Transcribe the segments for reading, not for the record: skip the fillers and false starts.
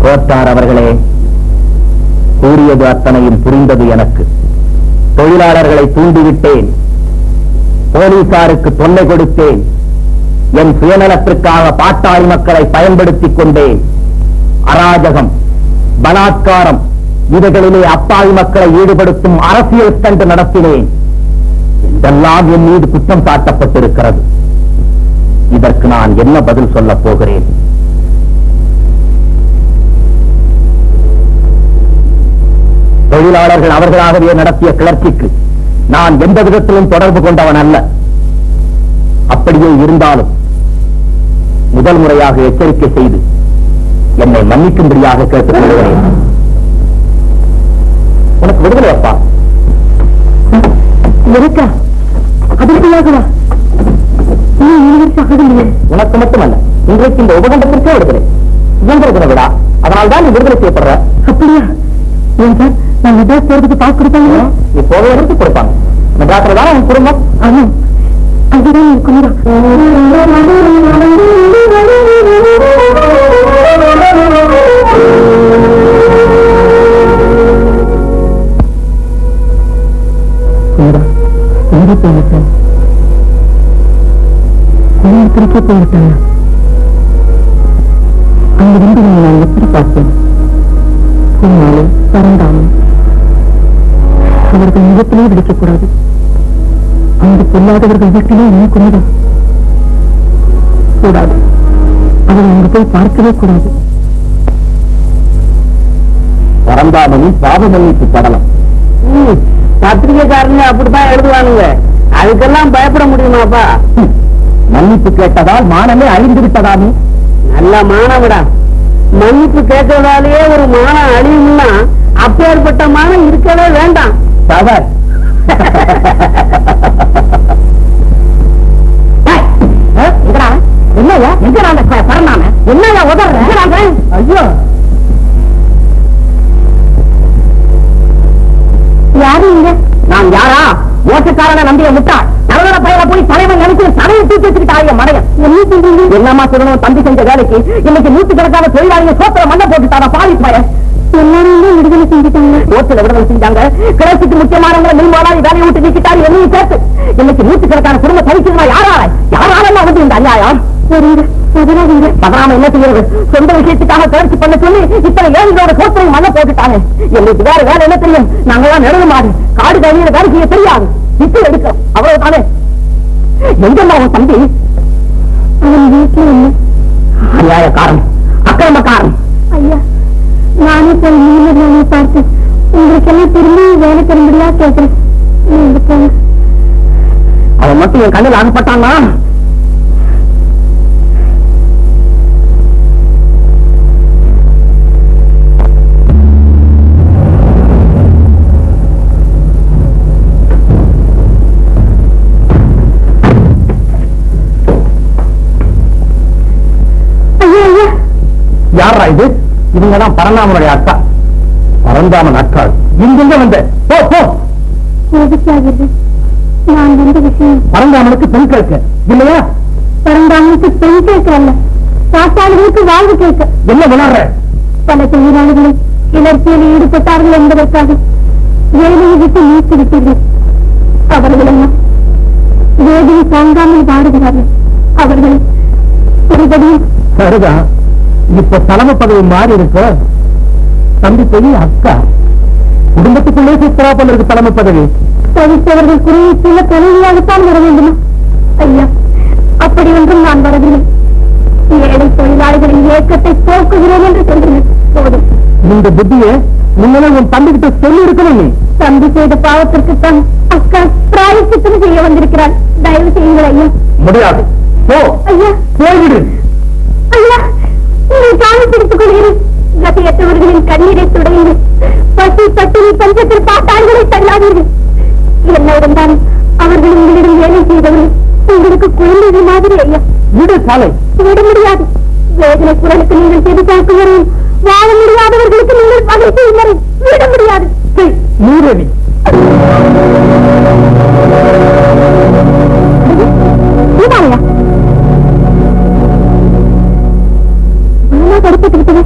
கோட்டார் அவர்களே, கூறியது அத்தனையும் புரிந்தது எனக்கு. தொழிலாளர்களை தூண்டிவிட்டேன், போலீசாருக்கு தொல்லை கொடுத்தேன், என் சுயநலத்திற்காக பாட்டாளி மக்களை பயன்படுத்திக் கொண்டேன். அராஜகம், பலாத்காரம் இவைகளிலே அப்பாவி மக்களை ஈடுபடுத்தும் அரசியல் ஸ்டண்ட் நடத்தினேன். இதெல்லாம் என் மீது குற்றம் சாட்டப்பட்டிருக்கிறது. இதற்கு நான் என்ன பதில் சொல்லப் போகிறேன்? தொழிலாளர்கள் அவர்களாகவே நடத்திய கிளர்ச்சிக்கு நான் எந்த விதத்திலும் தொடர்பு கொண்டவன் அல்ல. அப்படியே இருந்தாலும் முதல் முறையாக எச்சரிக்கை செய்து என்னை மன்னிக்கும்படியாக கேட்டுக் கொள்கிறேன். உனக்கு விடுதலை அப்பா இருக்கா? அதற்குள்ளாகவா? உனக்கு மட்டுமல்ல, இன்றைக்கு இந்த உபகண்டத்திற்கே விடுதலை. இயந்திர தின விழா, அதனால்தான் நீ விடுதலை செய்யப்படுற. அப்படியா? ஏன் சார், நான் மெட்ராஸ் போறதுக்கு பாஸ் கொடுத்தாங்க. நீ போவதற்கு கொடுப்பாங்க. மெட்ராஸ்ல தான் உன் குடும்பம். ஆமாம், அதுதான் என் குடும்பம். எங்கே போயிட்டேன்? குடும்பத்திற்கே போயிட்டேன். அந்த ரெண்டு நான் எப்படி பார்த்தேன்? குமாலே பரந்தாமல் அவர்கள் முகத்திலே விடுக்கக்கூடாது. அந்த பொல்லாதவர்கள் வீட்டிலே என்ன கொண்டது கூடாது. அவர்கள் அங்கு போய் பார்க்கவே கூடாது. பரந்தாமணி பாவமன்னிப்பு படலம். பத்திரிகைக்காரங்க அப்படித்தான் எழுதுவானுங்க. அதுக்கெல்லாம் பயப்பட முடியுமாப்பா? மன்னிப்பு கேட்டதால் மானமே அழிந்து விட்டதாமே. நல்ல மானவிடா. மன்னிப்பு கேட்டதாலேயே ஒரு மானம் அழியும்னா அப்பேற்பட்ட மானம் இருக்கவே வேண்டாம். தவறு. என்னையா எங்க பரணாம என்னையா உதற? ஐயோ, யாரு இங்க? நான் யாரா? ஓட்டுக்காரனை நம்பிய முட்டாள் நலவர பயில போய் தலைவன் நினைச்சு தலையை தூக்கி வச்சுக்கிட்டாங்க மடையன். என்னமா சொல்லணும்? தம்பி செஞ்ச வேலைக்கு இன்னைக்கு நூற்றுக்கணக்கான தொழிலாளிங்க சோத்திர மண்ணை போட்டுட்டாங்க. பாதி பய எல்லாரும் விடுதலை செஞ்சுட்டாங்க. ஓட்டுல விடுதலை செஞ்சாங்க. கிளர்ச்சிக்கு முக்கியமானவங்களை மின்வாளாய் வேலையை விட்டு நீக்கிட்டாரு. என்னையும் சேர்த்து இன்னைக்கு நூற்றுக்கணக்கான குடும்ப தவிக்கிறதா? யாராலும் வந்து இந்த அநியாயம் பதறாம என்ன செய்யறது? சொந்த விஷயத்துக்காக கிளர்ச்சி பண்ண சொல்லி இத்தனை ஏழைகளோட சோத்திரை மண்ணை போட்டுட்டாங்க. எங்களுக்கு வேற வேலை என்ன தெரியும்? நாங்கெல்லாம் நிழவு மாறி காடு கையில வேலை செய்ய தெரியாது. நிச்சயம் எடுக்கிறோம், அவ்வளவுதானே. எங்கம்மா உன் தம்பி? அவன் வீட்டுல இல்லை. அநியாயக்காரன், அக்கிரமக்காரன். ஐயா, நானே போய் நீங்க பார்த்து உங்களுக்கு எல்லாம் திரும்பி வேலை தரும்படியா கேட்கிறேன். நீங்க போங்க. அவன் மட்டும் என் கண்ணில் அனுப்பட்டான்னா யாரா இது? இவங்கதான் பரந்தாமனுடைய அக்கா. பரந்தாமன் அக்காள் இங்க வந்த நான் வந்த விஷயம் பரந்தாமனுக்கு பெண் கேட்க இல்லையா? பரந்தாமனுக்கு பெண் கேட்கல, சாத்தாளுகளுக்கு வாழ்வு கேட்க. என்ன விளையாடுற? பல தொழிலாளிகளை கிளர்ச்சியில் ஈடுபட்டார்கள் என்பதற்காக வேலையை விட்டு நீக்கி விட்டீர்கள். அவர்கள் எல்லாம் வேலையை தாங்காமல் வாடுகிறார்கள். அவர்கள் ஒருபடியும் சரிதான். இப்ப தலைமை பதவி மாறி இருக்க. தம்பி போய் அக்கா குடும்பத்துக்குள்ளே சுத்தரா போல இருக்கு தலைமை பதவி. தவித்தவர்கள் குறையை சில தலைவியாகத்தான் வர வேண்டுமா? ஐயா, அப்படி ஒன்றும் நான் வரவில்லை. ஏழை தொழிலாளிகளின் இயக்கத்தை போக்குகிறேன் என்று சொல்கிறேன். போதும். இந்த புத்தியை முன்னே உன் தம்பி கிட்ட சொல்லி இருக்கணும். நீ தம்பி செய்த பாவத்திற்குத்தான் அக்கா பிராயச்சித்தம் செய்ய வந்திருக்கிறாள். தயவு செய்யுங்கள் ஐயா. முடியாது. போ ஐயா, போய்விடு. ஐயா, உங்களை காண பிடித்துக் கொள்கிறேன். கதையற்றவர்களின் கண்ணீரை துடையுங்கள். பசி பட்டினி பஞ்சத்தில் பாட்டாளிகளை தள்ளாதீர்கள். என்ன இருந்தாலும் அவர்கள் உங்களிடம் வேலை செய்தவர்கள் உங்களுக்கு குழந்தைகள் மாதிரி. ஐயா, விடு சாலை. விட முடியாது. வேதனை குரலுக்கு நீங்கள் செது பார்க்கும் வரையும், வாழ முடியாதவர்களுக்கு நீங்கள் வகை செய்யும் வரை விட முடியாது. நீரடி தடுப்பட்டு விட்டது.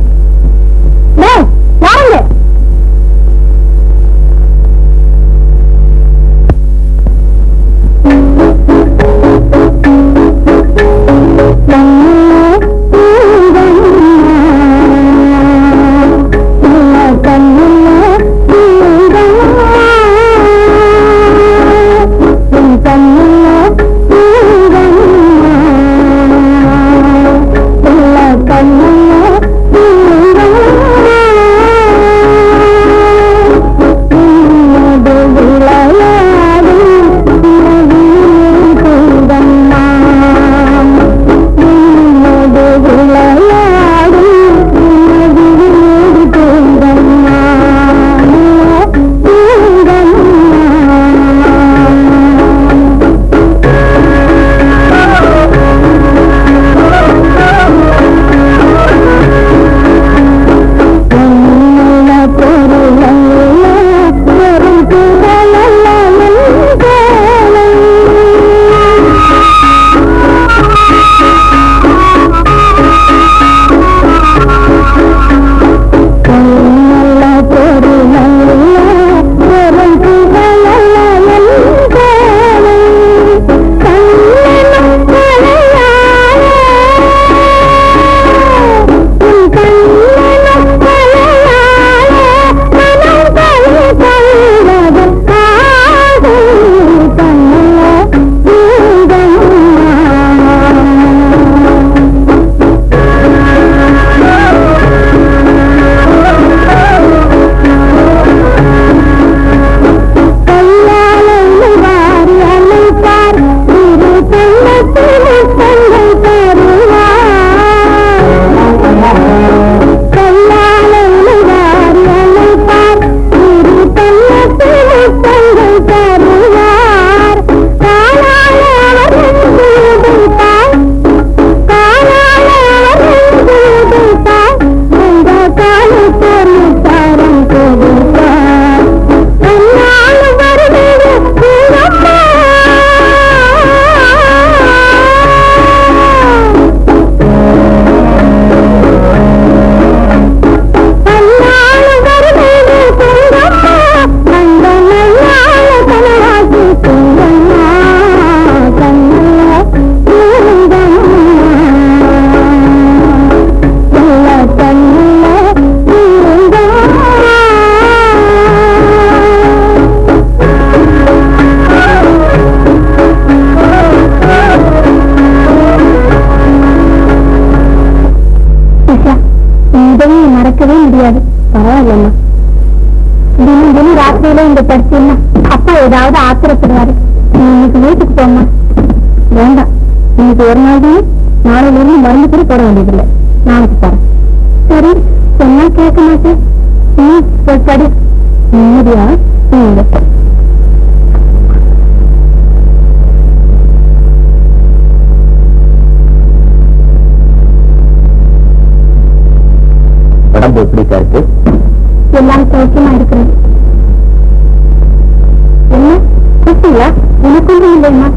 உதவியை மறக்கவே முடியாது. பரவாயில்லம்மா, தினம் தினம் ராத்திரியில இந்த படிச்சேன்னா அப்பா ஏதாவது ஆத்திரப்படுவாரு. நீ இன்னைக்கு வீட்டுக்கு போமா. வேண்டாம், இன்னைக்கு ஒரு நாள் தானே, நாளையில இருந்து மருந்து கூட போட வேண்டியதில்லை. நாளைக்கு போறேன். சரி, சொன்னா கேட்க மாட்டேன். போய் படி. நிம்மதியா நீங்க உடம்பு எப்படிக்கா இருக்கு? எல்லாம் சௌக்கியமா இருக்கிறது. என்ன கூப்பிட்டீங்களா? எனக்கு ஒன்றும் இல்லைம்மா.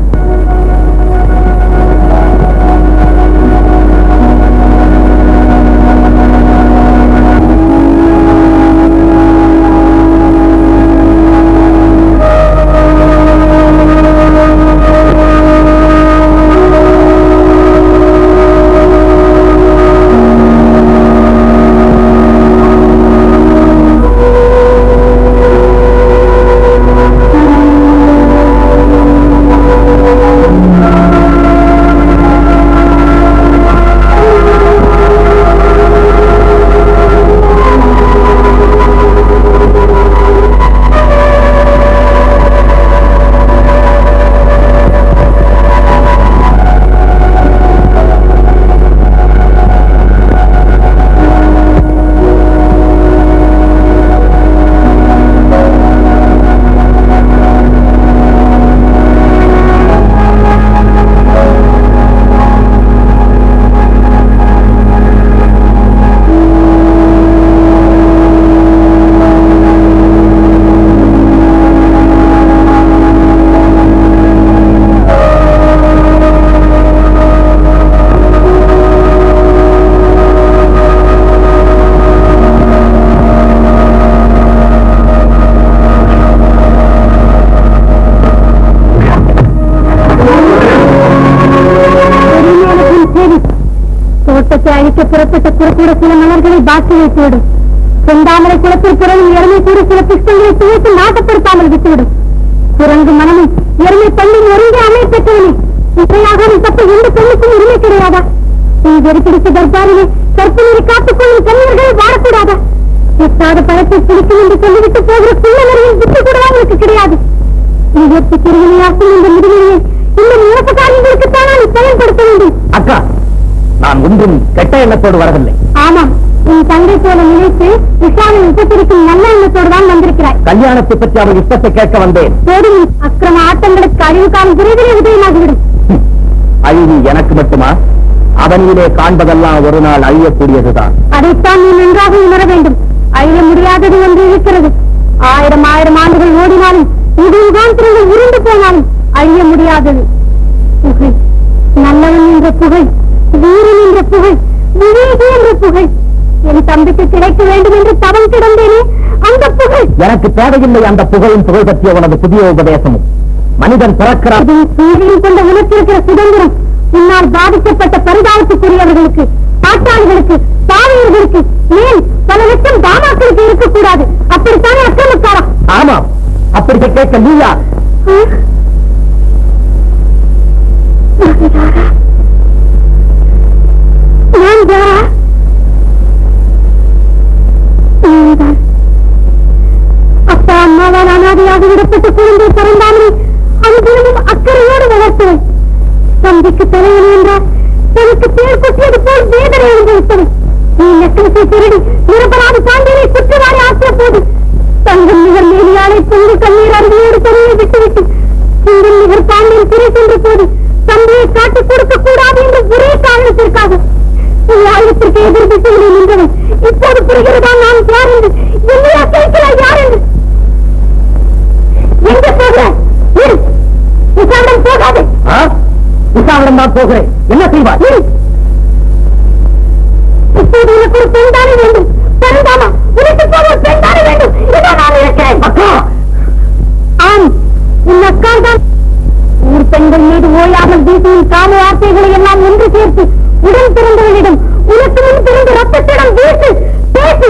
அழிக்க புறப்பட்ட குறக்கூட சில மலர்களை பாக்கி வைத்துவிடும். செந்தாமரை குளத்தில் பிறகு எருமை கூறி சில புஷ்பங்களை துவைத்து நாட்டப்படுத்தாமல் விட்டுவிடும். குரங்கு மனமும் எருமை பள்ளியின் ஒருங்கே அமைப்பெற்றவனே, இசையாக தப்ப எந்த பெண்ணுக்கும் உரிமை கிடையாதா? நீ வெறிப்பிடித்த தர்பாரிலே கற்பனையை காத்துக்கொள்ளும் கன்னியர்களை வாழக்கூடாதா? எட்டாத பழத்தை பிடிக்கும் என்று சொல்லிவிட்டு போகிற பிள்ளைகளின் புத்தி கூட அவனுக்கு கிடையாது. நீ வெற்றி திருவினையாக்கும் இந்த முதுமையை இந்த மூலப்ப காரியங்களுக்குத்தான் நான் பயன்படுத்த வேண்டும். அக்கா, நான் ஒன்றும் கெட்ட எண்ணத்தோடு வரவில்லை. ஆமாம், உன் தங்கை போல நினைத்து விசாரணை உபசரிக்கும் நல்ல எண்ணத்தோடு தான் வந்திருக்கிறாய். கல்யாணத்தை பற்றி அவள் இஷ்டத்தை கேட்க வந்தேன். போதும், அக்கிரம ஆட்டங்களுக்கு அழிவு காணும் விரைவிலே உதயமாகிவிடும். அழிவு எனக்கு மட்டுமா? அவனிலே காண்பதெல்லாம் ஒரு நாள் அழியக்கூடியதுதான். அதைத்தான் நீ நன்றாக உணர வேண்டும். அழிய முடியாதது ஒன்று இருக்கிறது. ஆயிரம் ஆயிரம் ஆண்டுகள் ஓடினாலும் இது யுகாந்திரங்கள் உருண்டு போனாலும் அழிய முடியாதது புகை. நல்லவன் என்ற புகை, வீரன் என்ற புகை, விவேகி என்ற புகை. என் தம்பிக்கு கிடைக்க வேண்டும் என்று தவம் கிடந்தேனே அந்த புகை. எனக்கு தேவையில்லை அந்த புகழும் புகழ் பற்றிய உனது புதிய உபதேசமும். மனிதன் பிறக்கிறார். சூரியன் கொண்ட உணர்ச்சிருக்கிற சுதந்திரம் உன்னால் பாதிக்கப்பட்ட பரிதாபத்துக்குரியவர்களுக்கு, பாட்டாளிகளுக்கு, பாவையர்களுக்கு, ஏன் பல லட்சம் தாமாக்களுக்கு இருக்கக்கூடாது. அப்படித்தானே அக்கிரமக்காரா? ஆமாம், அப்படி கேட்க நீயா? நான் யாரா? அப்பா அம்மாவால் அனாதையாக விடப்பட்ட குழந்தை பிறந்தாமலே அனுதினமும் அக்கறையோடு வளர்த்தவன். தம்பிக்கு தலைவன் என்றால் எனக்கு பேர் கொட்டியது போல் வேதனை அனுபவித்தவன். நீ நெக்லஸை திருடி நிரபராதி பாண்டியனை குற்றவாளி ஆக்கிய போது தங்கம் நிகர் மேலியாளை பொங்கு கண்ணீர் அருவியோடு தனியை விட்டுவிட்டு சிங்கம் நிகர் பாண்டியன் சிறை சென்ற போது தம்பியை காட்டிக் கொடுக்க கூடாது என்ற ஒரே காரணத்திற்காக நியாயத்திற்கு எதிர் திசையிலே நின்றவன். இப்போது புரிகிறதா நான் யார் என்று? என்னையா கேட்கிறாய் யார் என்று? எங்க போகிறாய்? உஷாவிடம் போகாது. உஷாவிடம் தான் போகிறேன். என்ன செய்வார்? இப்போது உனக்கு ஒரு பெண்தானே வேண்டும். பெண்தாமா உனக்கு போக ஒரு பெண்தானே வேண்டும். இதோ நான் இருக்கிறேன். அக்கா, ஆம், உன் அக்கா தான். ஊர் பெண்கள் மீது ஓயாமல் வீசியும் காம வார்த்தைகளை எல்லாம் ஒன்று சேர்த்து உடன் பிறந்தவளிடம், உனக்கு முன் பிறந்த ரத்தத்திடம் வீசு, பேசு.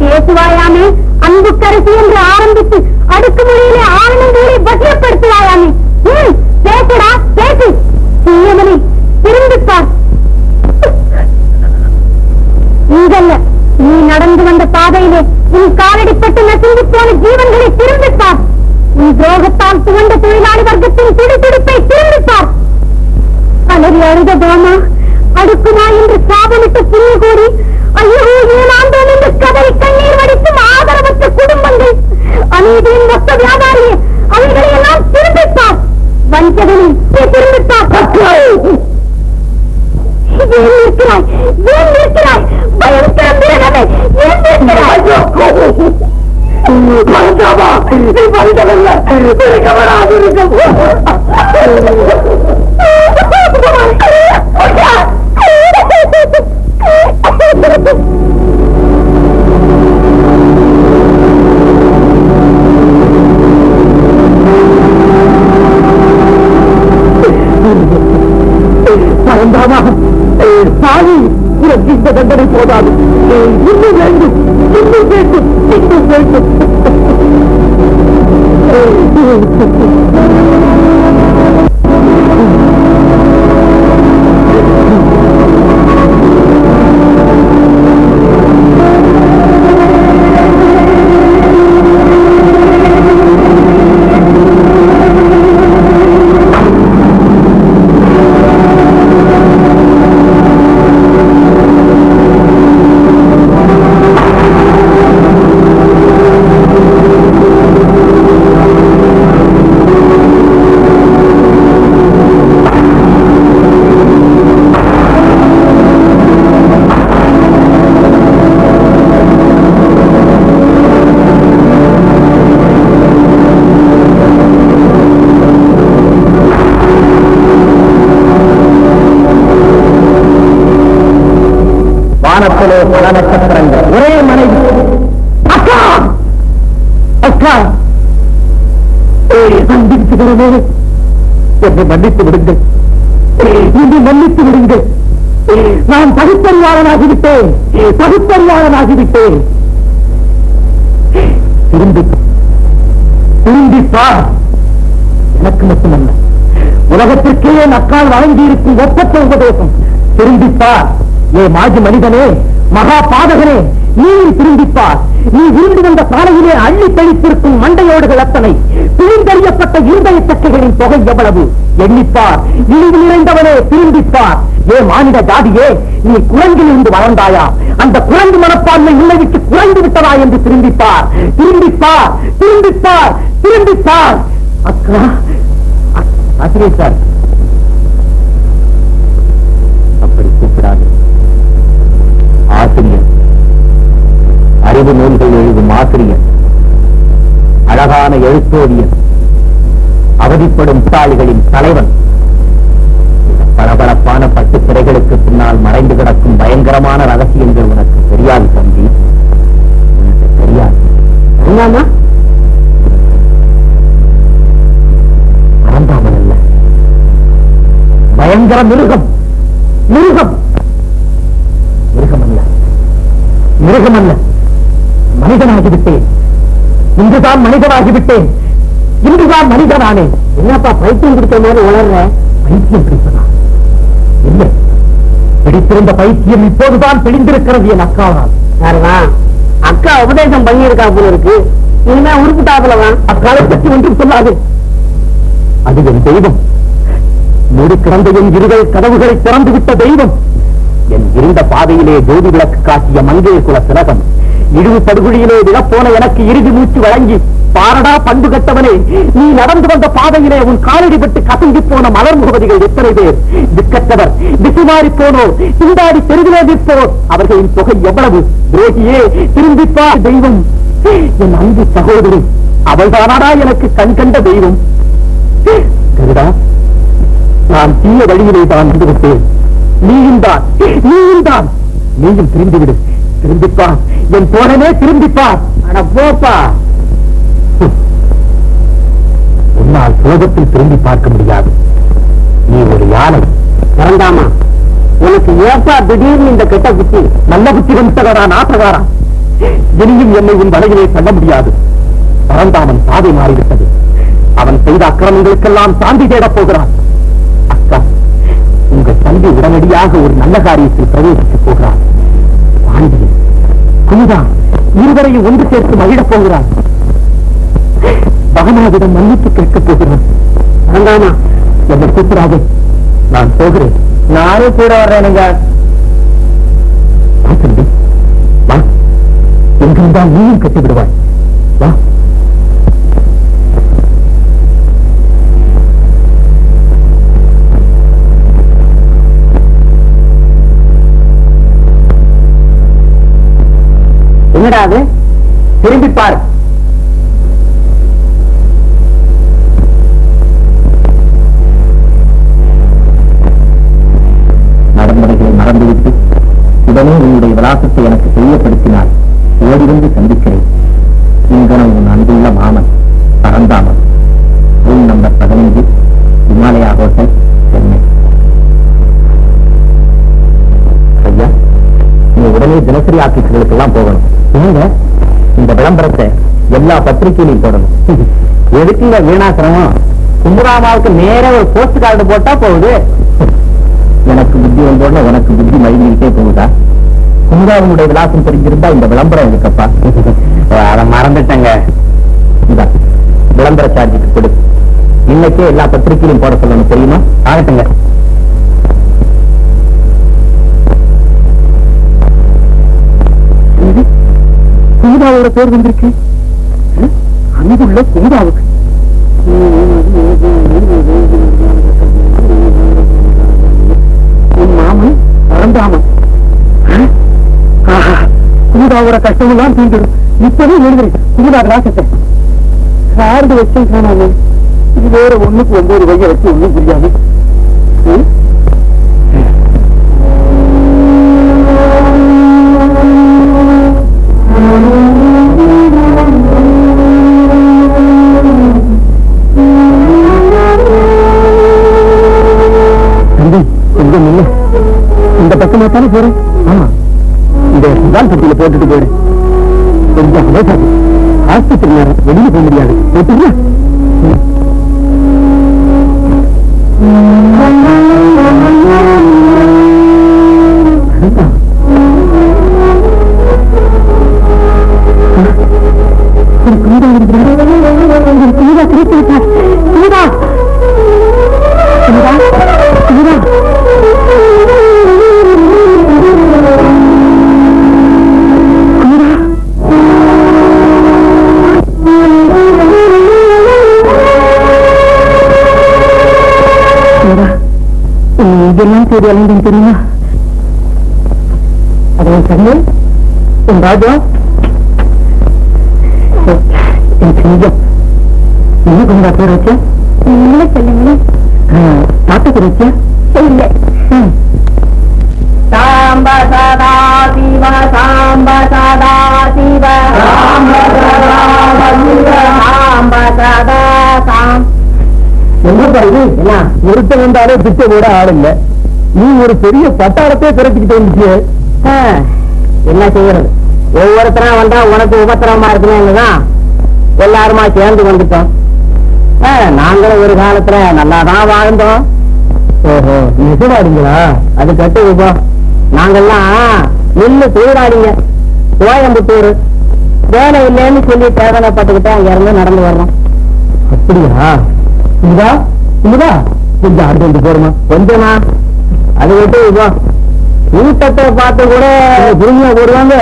பேசுவாயாமே அன்புக்கரசி என்று ஆரம்பித்து அடுக்குமுறையிலே ஆனந்தங்களை வசியப்படுத்துவாயாமே. பேசுடா, பேசு. தீயவனை திரும்பிப்பார். இங்கல்ல, பாதையிலே உன் காலடிப்பட்டு நசுங்கி போன ஜீவன்களை திரும்பிப்பார். உன் துரோகத்தால் துவண்ட தொழிலாளி வர்க்கத்தின் துடிதுடிப்பை திரும்பிப்பார். அலறி அழுத பாமா அடுக்குமா என்று சாபமிட்டு புண்ணு கூடி ஐயோ ஏனாந்தோம் என்று கதறி கண்ணீர் வடிக்கும் ஆதரவற்ற குடும்பங்கள், அநீதியின் மொத்த வியாபாரியே அவைகளை எல்லாம் திரும்பிப்பார். வஞ்சகனை திரும்பிப்பார். ஏன் இருக்கிறாய்? ஏன் இருக்கிறாய்? பயங்கர மிருகமே ஏன் இருக்கிறாய்? மறந்தாவா நீ மனிதனல்ல, பரந்தாமா சாமி, உனக்கு இந்த தண்டனை போதாது, இன்னும் வேண்டும், இன்னும் வேண்டும், இன்னும் வேண்டும். வானத்திலே பல நட்சத்திரங்கள், ஒரே மனைவி. அக்கா அக்கா மன்னித்துகிறமே, என்னை மன்னித்து விடுங்கள், என்னை மன்னித்து விடுங்கள். நான் பகுத்தறிவாளனாகிவிட்டேன், பகுத்தறிவாளனாகிவிட்டேன். திரும்பிப்பார். எனக்கு மட்டுமல்ல, உலகத்திற்கே என் அக்கால் வழங்கியிருக்கும் ஒப்பற்ற உபதேசம். திரும்பிப்பார். ஏ மாஜி மனிதனே, மகா பாதகனே, நீ திரும்பிப்பார். நீ விரும்பி வந்த பாறையிலே அள்ளி தெளித்திருக்கும் மண்டையோடுகள் அத்தனை, பிழிந்தறியப்பட்ட இருதய சக்கைகளின் தொகை எவ்வளவு எண்ணிப்பார். இழிவு நிறைந்தவனே திரும்பிப்பார். ஏ மானிட ஜாதியே, நீ குரங்கில் இருந்து வளர்ந்தாயா? அந்த குரங்கு மனப்பான்மை உன்னை விட்டு குறைந்து விட்டதா என்று திரும்பிப்பார். திரும்பிப்பார், திரும்பிப்பார், திரும்பிப்பார். அக்கா ஆசிரியர் சார், அப்படி கூப்பிடாது. ஆசிரியர், அறிவு நூல்கள் எழுதும் ஆசிரியர், அழகான எழுத்தோவியர், அவதிப்படும் தாளிகளின் தலைவன். பளபளப்பான பட்டு திரைகளுக்கு பின்னால் மறைந்து கிடக்கும் பயங்கரமான ரகசியங்கள் உனக்கு தெரியாது தம்பி, உனக்கு தெரியாது. என்னன்னா மறந்தாமல் அல்ல, பயங்கர மிருகம், மிருகம், மிருகமல்ல, மிருகமல்ல, மனிதனாகிவிட்டேன். இன்றுதான் மனிதனாகிவிட்டேன், இன்றுதான் மனிதனானே. என்னப்பா பைத்தியம் பிடித்த மாதிரி உணர்ற? பைத்தியம் பிடித்ததா? இல்லை, பிடித்திருந்த பைத்தியம் இப்போதுதான் பிடிந்திருக்கிறது என் அக்காவால். யாருதான் அக்கா உபதேசம் பண்ணியிருக்கா போல இருக்கு. இனிமே உருப்பிட்டாதுலவா அக்காலை பற்றி ஒன்றும் சொல்லாது. அது என் தெய்வம், மூடி கிடந்த என் இருதய கதவுகளை திறந்து விட்ட தெய்வம். என் இருந்த பாதையிலே ஜோதி விளக்கு காட்டிய மங்கை குல திலகம், இழிவு படுகொழியிலே விழப்போன எனக்கு இறுதி மூச்சு வழங்கி, பாரடா பண்பு கட்டவனே, நீ நடந்து வந்த பாதையிலே உன் காலடிபட்டு கசங்கி போன மலர் முகவதிகள் எத்தனை பேர்? திக்கற்றவர், திசுமாறி போனோர், சிந்தாடி தெருவிலே நிற்போர், அவர்களின் தொகை எவ்வளவு? துரோகியே திரும்பிப்பா. தெய்வம், என் அன்பு சகோதரி, அவள்தானாடா எனக்கு கண் கண்ட தெய்வம். கருடா, நான் தீய வழியிலே தான் வந்துவிட்டேன். நீயும் தான், நீயும் தான், நீயும் திரும்பிவிடு. திரும்பிப்பா என் தோழனே, திரும்பிப்பார். அட போப்பா, உன்னால் சோகத்தில் திரும்பி பார்க்க முடியாது. நீ ஒரு யானை. பரந்தாமா, உனக்கு ஏப்பா திடீர்னு இந்த கெட்ட புத்தி? நல்ல புத்தி வந்தவரா நாட்டகாரா? இனியும் என்னை உன் வலையிலே தள்ள முடியாது. பரந்தாமன் பாதை மாறிவிட்டது. அவன் செய்த அக்கிரமங்களுக்கெல்லாம் சாந்தி தேடப் போகிறான். அக்கா, உங்கள் தம்பி உடனடியாக ஒரு நல்ல காரியத்தில் பிரவேசிக்கப் போகிறான். பாண்டியன், குமுதா, இருவரையும் ஒன்று சேர்த்து மகிழப் போகிறான். பகனாவிடம் மன்னிப்பு கேட்கப் போகிறான். வேண்டாமா, என்னை கூப்பிடாதே, நான் போகிறேன். நானும் கூட வர்றேனுங்க. தம்பி வா, எங்கிருந்தால் நீயும் கட்டி விடுவாய். வா. என்னடா அது? திரும்பி பார். நடைமுறைகளை மறந்துவிட்டு உடனே உன்னுடைய விலாசத்தை எனக்கு தெரியப்படுத்தினார். ஓடிவந்து சந்திக்கிறேன். இங்கனம் உன் அன்புள்ள மாமன் Paranthaman. Room number 15, Himalaya hotel, Chennai. ஐயா, நீ உடனே தினசரி ஆபீஸ்களுக்கு எல்லாம் போகணும். நீங்க இந்த விளம்பரத்தை எல்லா பத்திரிகையிலையும் போடணும். எதுக்குங்க வீணாசிரமம்? கும்பராமாவுக்கு நேர ஒரு போஸ்ட் கார்டு போட்டா போகுது. எனக்கு புத்தி வந்தோட உனக்கு புத்தி மழுங்கிட்டே போகுதா? குமுதாவுடைய விலாசம் தெரிஞ்சிருந்தா இந்த விளம்பரம் இருக்குப்பா. அதை மறந்துட்டேங்க. இந்த விளம்பர சார்ஜுக்கு கொடு. இன்னைக்கே எல்லா பத்திரிகையிலும் போட சொல்லணும், தெரியுமா? ஆகட்டுங்க. குமுதாவோட பேர் வந்திருக்கு. அங்குள்ள குமுதாவுக்கு உன் மாமன் பரந்தாமன். குமுதாவோட கஷ்டமெல்லாம் தீர்ந்துடும். இப்பவே எழுதுறேன் குமுதா விலாசத்தை. சார்ந்து வச்சேன் காணாமே. இது வேற 1க்கு 9 வகையை வச்சு ஒன்றும் புரியாது. தம்பி கொஞ்சம் இல்ல, இந்த பக்கமா தானே போறேன். ஆமா, இந்த சுதான் பட்டியில போட்டுட்டு போயிடு. கொஞ்சம் அவசரம். ஆஸ்பத்திரி நேரம் வெளியே போக முடியாது. போட்டுங்களா? இதெல்லாம் தேடி அலைந்தேன் தெரியுமா? அதன் சரி என் ராஜா, என் செஞ்சம் என்ன குமுதா பேர் வச்ச? இல்லை சொல்லுங்க. தாத்தா பேர் வச்ச? இல்லை. சாம்ப சதா சிவ, சாம்ப சதா சிவ, சாம்ப சதா சிவ, சாம்ப சதா சாம். என்ன பாருங்க, என்ன ஒருத்த வந்தாலே பிச்சை கூட ஆளுங்க. நீ ஒரு பெரிய பட்டாளத்தை திரட்டிக்கிட்டு வந்துச்சு. என்ன செய்யறது? ஒவ்வொருத்தரா வந்தா உனக்கு உபத்திரமா இருக்குன்னு எல்லாருமா சேர்ந்து வந்துட்டோம். நாங்களும் ஒரு காலத்துல நல்லாதான் வாழ்ந்தோம். ஓஹோ, நிஜமாடிங்களா? அது கட்டு உபோ. நாங்கெல்லாம் நில்லு தொழிலாளிங்க. கோயம்புத்தூர் வேலை இல்லைன்னு சொல்லி தேவைப்பட்டுக்கிட்டு அங்க இருந்து நடந்து வர்றோம். அப்படியா? இதுதா இதுதா கொஞ்சம் அடுத்து வந்து போடுமா? கொஞ்சமா? அது விட்டு இப்போ கூட்டத்தை பார்த்து கூட புரிமையா போடுவாங்க.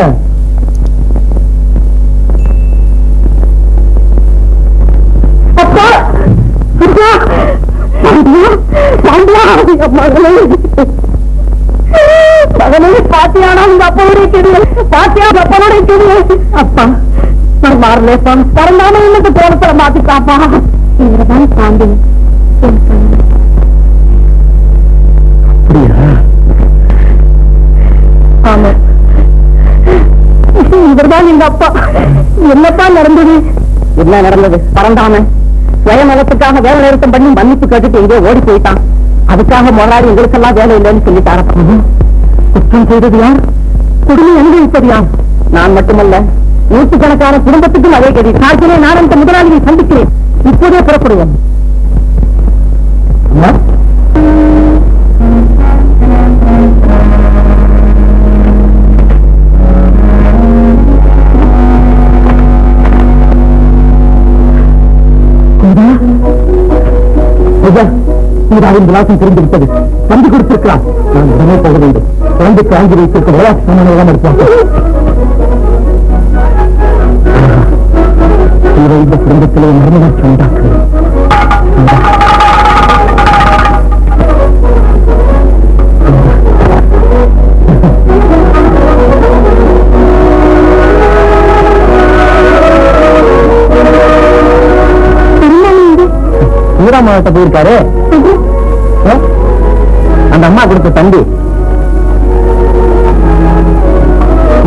பாத்தியானா உங்க அப்பாவுடைய கெடுதல், பாத்தியா அப்பாவுடைய கெடுதல். அப்பா நான் மாறலேப்பா, பரந்தாம இன்னும் தோணத்தை மாத்திக்காப்பா. இவர்தான் பாண்டி. ஆமா, இவர்தான் எங்க அப்பா. என்னப்பா நடந்தது? என்ன நடந்தது? பரந்தாம சுயநலத்துக்காக வேலை நிறுத்தம் பண்ணி மன்னிப்பு கேட்டுட்டு எங்கேயோ ஓடி போயிட்டான். அதுக்காக முதலாளி எங்களுக்கெல்லாம் வேலை இல்லைன்னு சொல்லிட்டார. குற்றம் செய்தது யார்? குடும்பம் அனுபவிப்பது யார்? நான் மட்டுமல்ல, நூற்றுக்கணக்கான குடும்பத்துக்கும் அதே கதி. நாட்டிலே நான் அந்த முதலாளியை சந்திக்கிறேன். இப்போதே புறப்படுவோம். சீதாவின் விலாசம் தெரிந்துவிட்டது. தம்பி கொடுத்திருக்கிறான். நான் உடனே போக வேண்டும். குழந்தைக்கு வாங்கி வைத்திருக்கும் விளையாட்டு சாமான் இருப்பான். இதை இந்த குடும்பத்திலே மர்மமாக்கி உண்டாக்குகிறேன். மாவட்ட போயிருக்காரு. அந்த அம்மா கொடுத்த தம்பி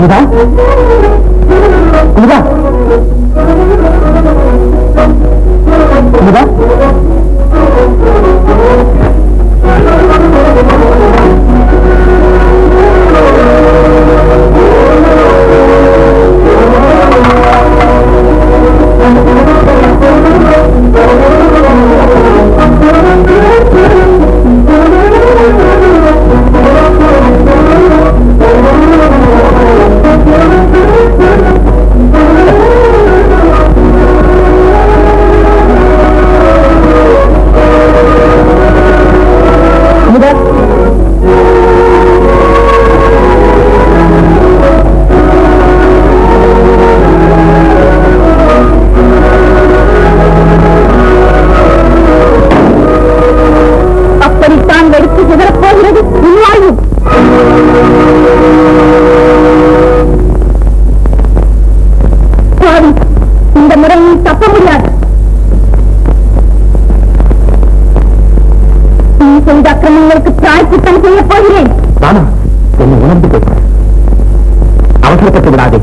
இதா இதா இதா இந்த முறையில் தப்ப முடியாது. நீ செய்த அக்கிரமங்களுக்கு பிராயச்சித்தம் செய்ய போகிறேன். என்னை உணர்ந்து பேசுகிறேன். அவசரப்பட்டு விடாதே.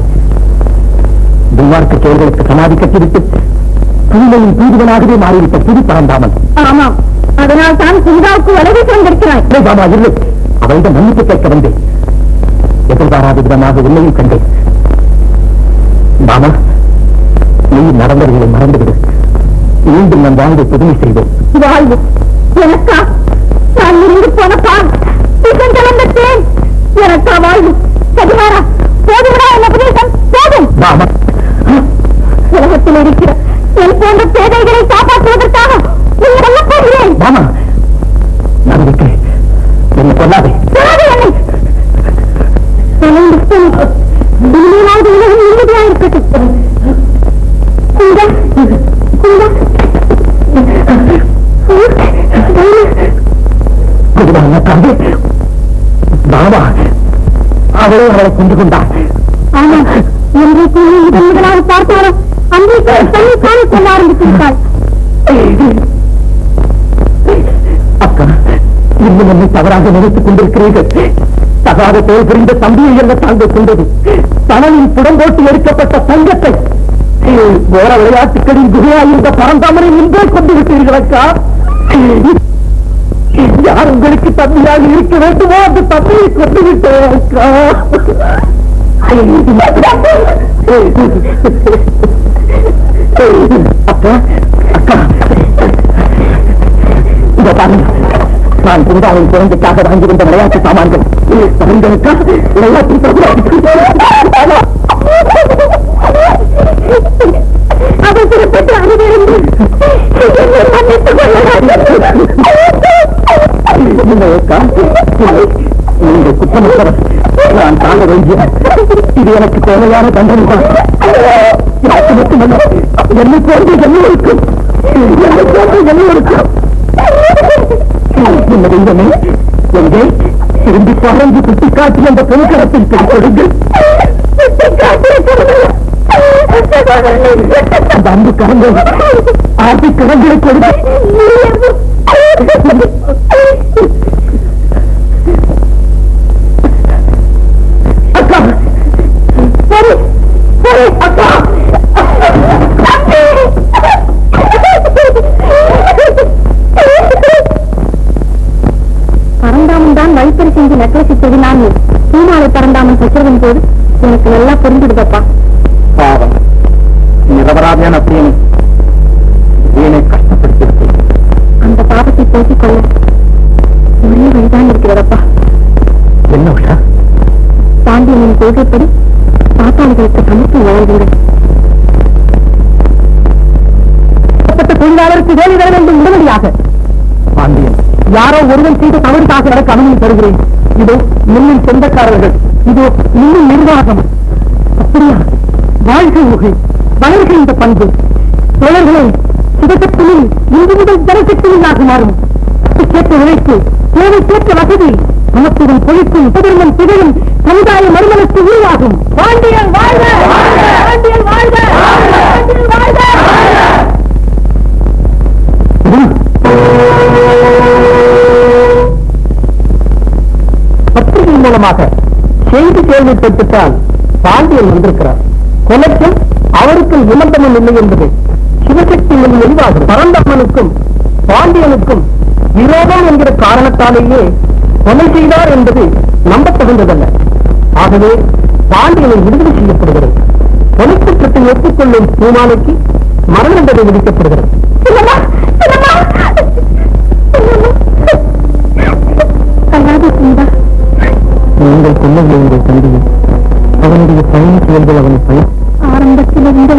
துன்மார்க்க செயல்களுக்கு சமாதி கட்டிவிட்டு தூய்மையின் தூதுவனாகவே மாறிவிட்ட புது பரந்தாமன். ஆமாம், அதனால் தான் சிங்காவுக்கு வலது சேர்ந்திருக்கிறாய். இல்லை, அவளிடம் மன்னிப்பு கேட்க வந்தேன். எதிர்பாராத விதமாக உன்னையும் கண்டேன். பாமா, நீ நடந்தவர்களை மறந்துவிடு. மீண்டும் நம் வாழ்வை புதுமை செய்வோம். வாழ்வு எனக்கா? நான் இருந்து போன பால் கலந்தேன். எனக்கா வாழ்வு? சதிகாரா, போதுவிடா என் உபதேசம் போதும். பாமா, உலகத்தில் இருக்கிற என் போன்ற பேதைகளை காப்பாற்றுவதற்காக உன்னிடம் போகிறேன். பாமா, நான் இருக்கிறேன். என்னை கொல்லாதே. இனிமேலாவது உலகம் நிம்மதியாக இருக்கட்டும். பாபா அவளே அவளை கொண்டு கொண்டார். ஆனால் இன்றைக்கு முதலாக பார்த்தாரோ அன்றைக்கு தன்னை சொல்ல ஆரம்பித்திருக்காள். அக்கா, இன்னும் என்னை தவறாக நினைத்துக் கொண்டிருக்கிறீர்கள். தகாத செயல் புரிந்த தம்பியை என்ன தாங்கள் கொண்டது? தனலில் புடம்போட்டு எடுக்கப்பட்ட தங்கத்தை வேற விளையாட்டுகளின் குகையாயிருந்த பரந்தாமனை இன்றே கொண்டு விட்டீர்கள் அக்கா. யார் உங்களுக்கு தம்பியாக இருக்க வேண்டுமோ அந்த தம்பியை கொண்டு விட்டேன் அக்கா. அக்கா, அக்கா, இதை பாருங்க. நான் குந்தாவின் குழந்தைக்காக வாங்கியிருந்த விளையாட்டு சாமான்கள் தங்களுக்கா விளையாட்டு அவசரப்பட்டு அனைவரும் நீங்கள் குற்றமற்றவர். நான் தாங்க வேண்டிய இது எனக்கு தேவையான தண்டனை தான். மட்டுமல்ல, என்னை போன்ற எல்லோருக்கும் இந்த தெய்வமே எங்கே திரும்பி பறந்து சுட்டிக்காட்டி அந்த பொருட்களத்தில் கொடுங்கள். அந்த அன்பு கரங்கள் ஆர்த்தி கரங்களை கொடுங்க. அக்கா, சரி சரி அக்கா. பரந்தாமன் தான் வைத்தறி செஞ்சு நெக்லசி தெரியாமல் பூமாலை பரந்தாமன் பெற்றதன் போது எனக்கு நல்லா புரிஞ்சுடுதப்பா. பாவம், நிரபராதியான பையனை வீணை கஷ்டப்படுத்தியிருக்கேன். அந்த பாவத்தை போக்கிக் கொள்ள ஒரே வழிதான் இருக்கிறதப்பா. என்ன உஷா? பாண்டியனின் கொள்கைப்படி பாட்டாளிகளுக்கு சமத்து வாழ்வுங்கள். தொழிலாளருக்கு வேலை தர வேண்டும் உடனடியாக. பாண்டியன் யாரோ ஒருவன் செய்த தவறுக்காக எனக்கு அனுமதி தருகிறேன். இதோ மின்னின் சொந்தக்காரர்கள், இதோ மின்னின் நிர்வாகம். அப்படியா? வாழ்க்கை முகை வளர்க இந்த பண்பு. தோழர்களை சிவசக்தியில் இன்று முதல் ஜனசக்தியாக மாறும். கேட்ட உழைப்பு, தேவைக்கேற்ற வசதி, நமக்குடன் பொழிக்கும் சுதர்மம் திகழும் சமுதாய மறுமலர்ச்சி உருவாகும். பாண்டியன் வாழ்க! பாண்டியன் வாழ்க! பாண்டியன் வாழ்க! பத்திரிகை மூலமாக செய்தி கேள்விப்பட்டுத்தான் பாண்டியன் வந்திருக்கிறார். கொலைக்கும் அவருக்கும் நிபந்தனம் இல்லை என்பது சிவசக்தி மொழி எளிவாகும். பரந்தம்மனுக்கும் பாண்டியனுக்கும் விரோதம் என்கிற காரணத்தாலேயே கொலை செய்தார் என்பது நம்பத்தகுந்ததல்ல. ஆகவே பாண்டியனை விடுதலை செய்யப்படுகிறது. கொலை குற்றத்தை ஒப்புக்கொள்ளும் பூமாலைக்கு மரண தண்டனை விதிக்கப்படுகிறது. நீங்கள் சொல்ல வேண்டிய தந்தையை அவனுடைய பயண செயல்கள் அவனை பயன் ஆரம்பத்தில் இருந்த